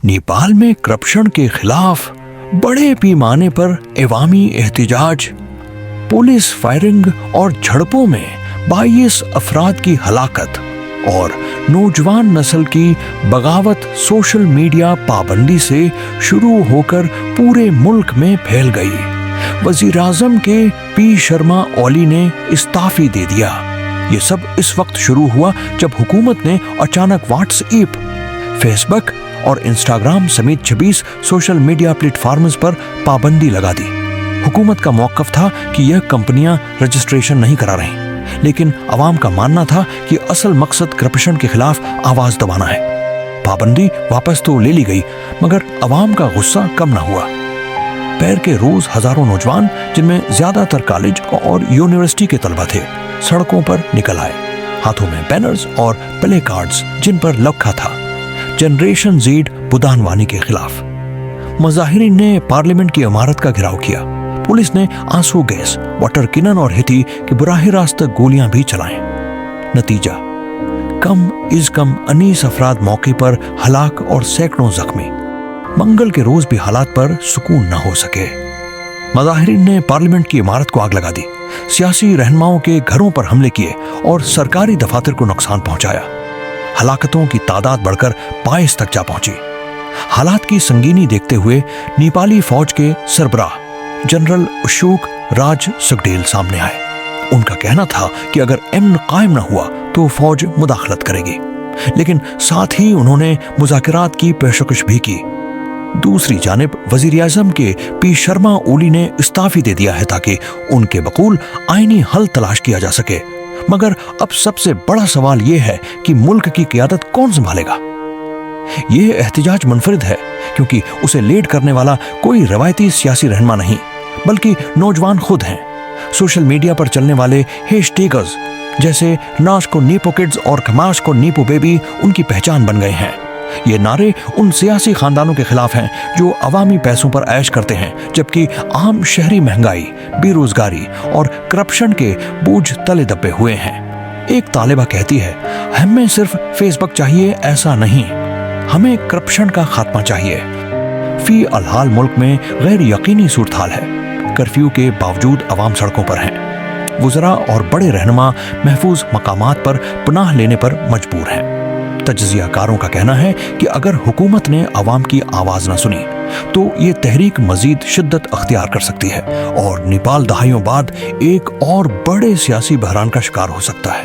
नेपाल में करप्शन के खिलाफ बड़े पैमाने पर अवामी एहतिजाज, पुलिस फायरिंग और झड़पों में 22 अफराद की हलाकत और नौजवान नस्ल की बगावत सोशल मीडिया पाबंदी से शुरू होकर पूरे मुल्क में फैल गई। वजीर आजम के पी शर्मा ओली ने इस्तीफा दे दिया। ये सब इस वक्त शुरू हुआ जब हुकूमत ने अचानक व्हाट्सएप, फेसबुक और इंस्टाग्राम समेत 26 सोशल मीडिया प्लेटफॉर्म्स पर पाबंदी लगा दी। हुकूमत का मौक़िफ़ था कि यह कंपनियां रजिस्ट्रेशन नहीं करा रहीं, लेकिन अवाम का मानना था कि असल मकसद करप्शन के खिलाफ आवाज दबाना है। पाबंदी वापस तो ले ली गई, मगर अवाम का गुस्सा कम न हुआ। पैर के रोज हजारों नौजवान, जिनमें ज्यादातर कॉलेज और यूनिवर्सिटी के तलबा थे, सड़कों पर निकल आए, हाथों में बैनर्स और प्ले कार्ड्स जिन पर लिखा था जनरेशन ज़ेड बुदानवानी के खिलाफ। मुजाहिरीन ने पार्लियामेंट की इमारत का घेराव किया। पुलिस ने आंसू गैस, वाटर किनन और हिती की बुराही रास्त गोलियां भी चलाएं। नतीजा, कम इज कम 19 अफराद मौके पर हलाक और सैकड़ों जख्मी। मंगल के रोज भी हालात पर सुकून न हो सके। मुजाहिरीन ने पार्लियामेंट की इमारत को आग लगा दी, सियासी रहनुमाओं के घरों पर हमले किए और सरकारी दफातर को नुकसान पहुंचाया। हलाकतों की तादाद बढ़कर 22 तक जा पहुंची। हालात की संगीनी देखते हुए नेपाली फौज के सरबराह जनरल अशोक राज सुखडेल सामने आए। उनका कहना था कि अगर अमन कायम न हुआ तो फौज मुदाखलत करेगी, लेकिन साथ ही उन्होंने मुज़ाकरात की पेशकश भी की। दूसरी जानिब वजीर आज़म के पी शर्मा ओली ने इस्तीफा दे दिया है ताकि उनके बकूल आईनी हल तलाश किया जा सके। मगर अब सबसे बड़ा सवाल यह है कि मुल्क की क़ियादत कौन संभालेगा। यह एहतिजाज मुनफरिद है क्योंकि उसे लीड करने वाला कोई रवायती सियासी रहनुमा नहीं, बल्कि नौजवान खुद हैं। सोशल मीडिया पर चलने वाले हैशटैगर्स जैसे नाश को नीपो किड्स और खमाश को नीपो बेबी उनकी पहचान बन गए हैं। ये नारे उन सियासी खानदानों के खिलाफ हैं जो अवामी पैसों पर ऐश करते हैं, जबकि आम शहरी महंगाई, बेरोजगारी और करप्शन के बोझ तले दबे हुए हैं। एक तालिबा कहती है, हमें सिर्फ फेसबुक चाहिए, ऐसा नहीं, हमें करप्शन का खात्मा चाहिए। फी अलहाल मुल्क में गैर यकीनी सूरत हाल है। कर्फ्यू के बावजूद अवाम सड़कों पर हैं। वज़रा और बड़े रहनुमा महफूज मकामात पर पनाह लेने पर मजबूर हैं। तजज़ियाकारों का कहना है कि अगर हुकूमत ने अवाम की आवाज़ न सुनी तो ये तहरीक मजीद शिद्दत अख्तियार कर सकती है और नेपाल दहाइयों बाद एक और बड़े सियासी बहरान का शिकार हो सकता है।